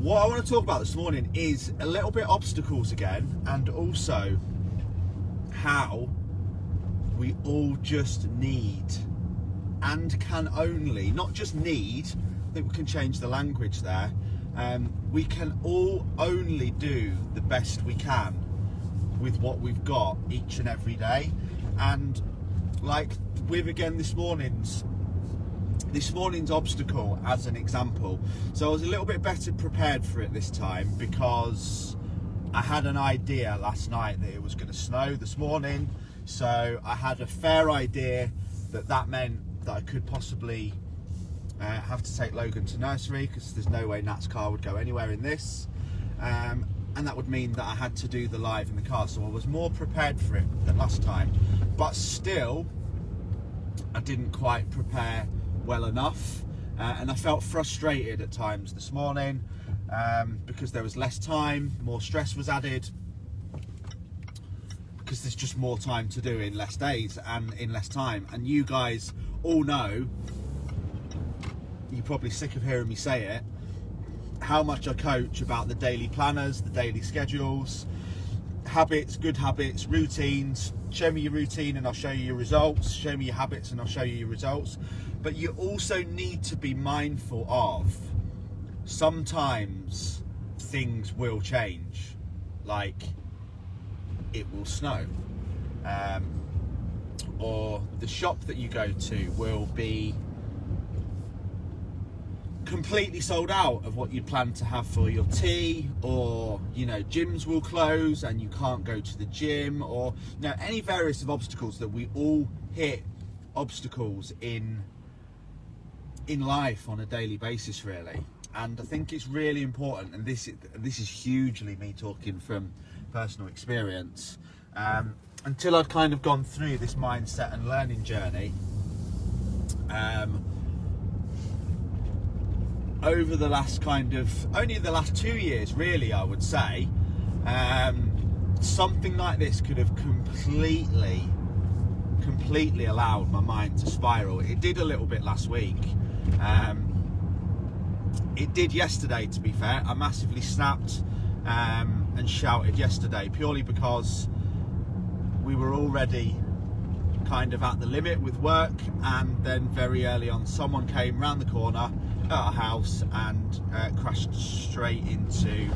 What I want to talk about this morning is a little bit obstacles again, and also how we all just need and can only, not just need, I think we can change the language there, we can all only do the best we can with what we've got each and every day. And like with again this morning's obstacle as an example, so I was a little bit better prepared for it this time because I had an idea last night that it was going to snow this morning, so I had a fair idea that meant that I could possibly have to take Logan to nursery, because there's no way Nat's car would go anywhere in this, and that would mean that I had to do the live in the car, so I was more prepared for it than last time, but still I didn't quite prepare well enough, and I felt frustrated at times this morning because there was less time, more stress was added, because there's just more time to do in less days and in less time. And you guys all know, you're probably sick of hearing me say it, how much I coach about the daily planners, the daily schedules, habits, good habits, routines. Show me your routine and I'll show you your results. Show me your habits and I'll show you your results. But you also need to be mindful of, sometimes things will change, like it will snow, or the shop that you go to will be completely sold out of what you plan to have for your tea, or gyms will close and you can't go to the gym, or any various of obstacles that we all hit obstacles in life on a daily basis, really. And I think it's really important, and this is hugely me talking from personal experience, until I'd kind of gone through this mindset and learning journey over the last only the last 2 years, really, I would say, something like this could have completely allowed my mind to spiral. It did a little bit last week. It did yesterday, to be fair. I massively snapped and shouted yesterday, purely because we were already kind of at the limit with work, and then very early on someone came round the corner at our house and crashed straight into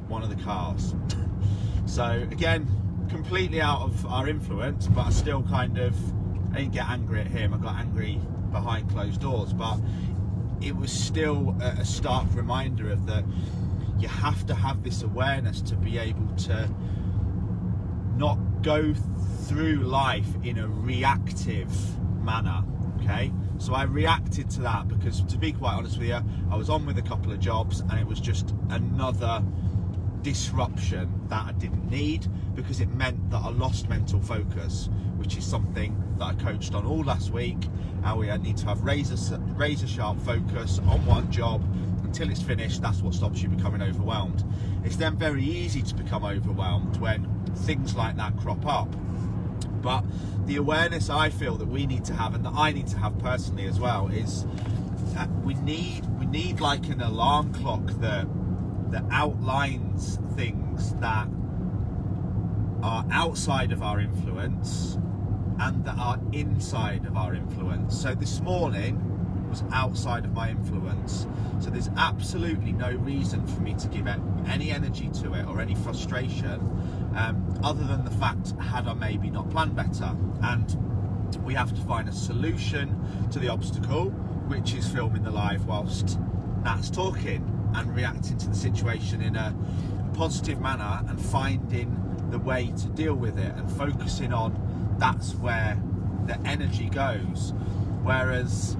one of the cars. So again, completely out of our influence, but I still I didn't get angry at him, I got angry behind closed doors. But it was still a stark reminder of that you have to have this awareness to be able to not go through life in a reactive manner. Okay, so I reacted to that because, to be quite honest with you, I was on with a couple of jobs and it was just another disruption that I didn't need, because it meant that I lost mental focus, which is something that I coached on all last week. How we need to have razor sharp focus on one job until it's finished. That's what stops you becoming overwhelmed. It's then very easy to become overwhelmed when things like that crop up. But the awareness I feel that we need to have, and that I need to have personally as well, is we need like an alarm clock that outlines things that are outside of our influence and that are inside of our influence. So this morning was outside of my influence, so there's absolutely no reason for me to give any energy to it or any frustration, other than the fact, had I maybe not planned better. And we have to find a solution to the obstacle, which is filming the live whilst Nat's talking, and reacting to the situation in a positive manner and finding the way to deal with it and focusing on, that's where the energy goes. Whereas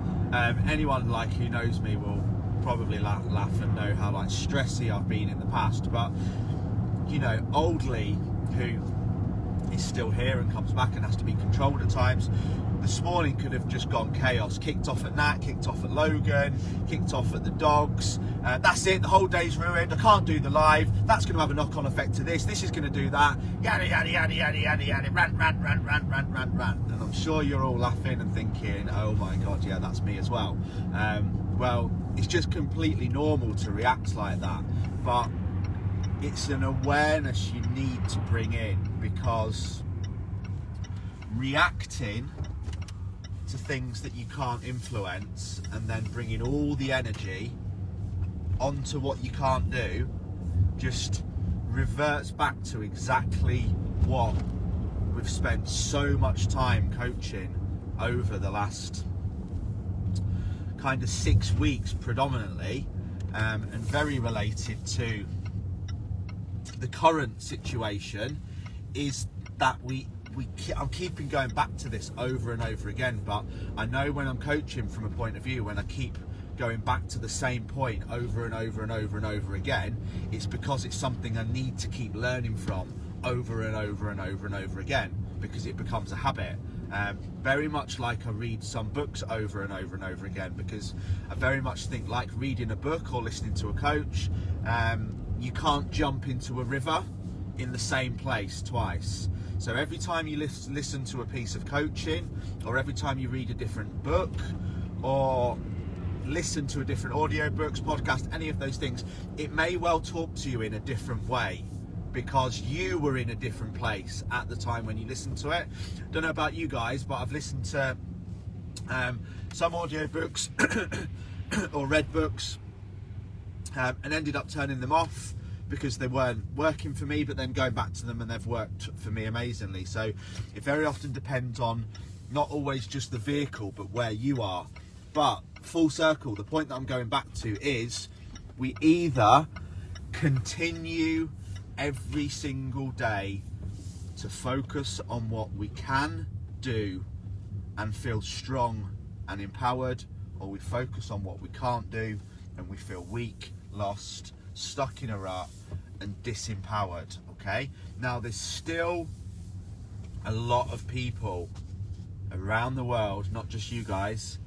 anyone who knows me will probably laugh and know how stressy I've been in the past. But old Lee, who is still here and comes back and has to be controlled at times, this morning could have just gone chaos. Kicked off at Nat, kicked off at Logan, kicked off at the dogs. That's it, the whole day's ruined. I can't do the live. That's going to have a knock-on effect to this. This is going to do that. Yada, yada, yada, yada, yada, yada. Rant. And I'm sure you're all laughing and thinking, oh my God, yeah, that's me as well. Well, it's just completely normal to react like that, but it's an awareness you need to bring in, because reacting to things that you can't influence and then bringing all the energy onto what you can't do just reverts back to exactly what we've spent so much time coaching over the last kind of 6 weeks predominantly, and very related to the current situation, is that I'm keeping going back to this over and over again. But I know when I'm coaching from a point of view, when I keep going back to the same point over and over and over and over again, it's because it's something I need to keep learning from over and over and over and over again, because it becomes a habit. Very much like I read some books over and over and over again, because I very much think, like reading a book or listening to a coach, you can't jump into a river in the same place twice. So every time you listen to a piece of coaching, or every time you read a different book, or listen to a different audiobooks, podcast, any of those things, it may well talk to you in a different way, because you were in a different place at the time when you listened to it. Don't know about you guys, but I've listened to some audiobooks or read books and ended up turning them off because they weren't working for me, but then going back to them and they've worked for me amazingly. So it very often depends on not always just the vehicle, but where you are. But full circle, the point that I'm going back to is, we either continue every single day to focus on what we can do and feel strong and empowered, or we focus on what we can't do and we feel weak, lost, stuck in a rut and disempowered. Okay, now there's still a lot of people around the world, not just you guys,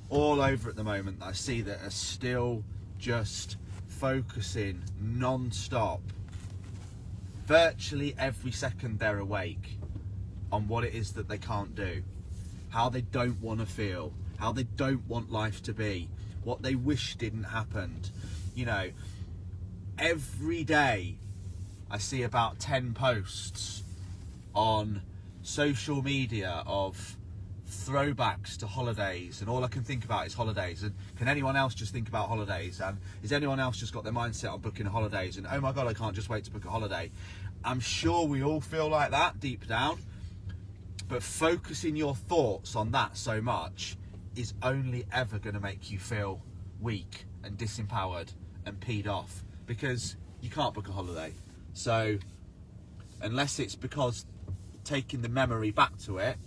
all over at the moment, that I see that are still just focusing non-stop, virtually every second they're awake, on what it is that they can't do, how they don't want to feel, how they don't want life to be, what they wish didn't happen. You know, every day I see about 10 posts on social media of throwbacks to holidays, and all I can think about is holidays. And can anyone else just think about holidays? And is anyone else just got their mindset on booking holidays? And oh my god, I can't just wait to book a holiday. I'm sure we all feel like that deep down, but focusing your thoughts on that so much is only ever going to make you feel weak and disempowered and peed off, because you can't book a holiday. So unless it's because taking the memory back to it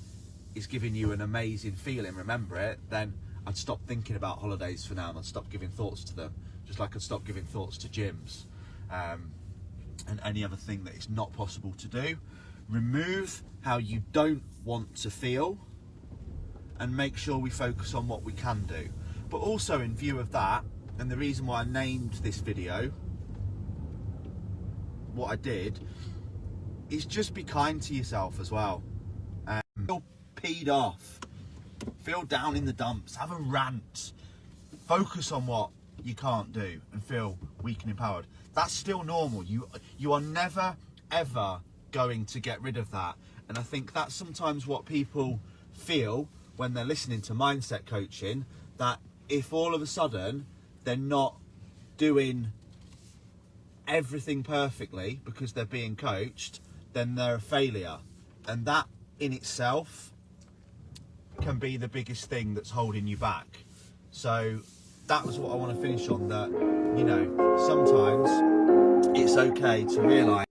is giving you an amazing feeling, remember it, then I'd stop thinking about holidays for now, and I'd stop giving thoughts to them, just like I'd stop giving thoughts to gyms and any other thing that is not possible to do. Remove how you don't want to feel and make sure we focus on what we can do. But also, in view of that, and the reason why I named this video what I did, is just be kind to yourself as well. Feel peed off, feel down in the dumps, have a rant, focus on what you can't do and feel weak and empowered. That's still normal. You are never ever going to get rid of that. And I think that's sometimes what people feel when they're listening to mindset coaching, that if all of a sudden they're not doing everything perfectly because they're being coached, then they're a failure. And that in itself can be the biggest thing that's holding you back. So that was what I want to finish on, that, you know, sometimes it's okay to realise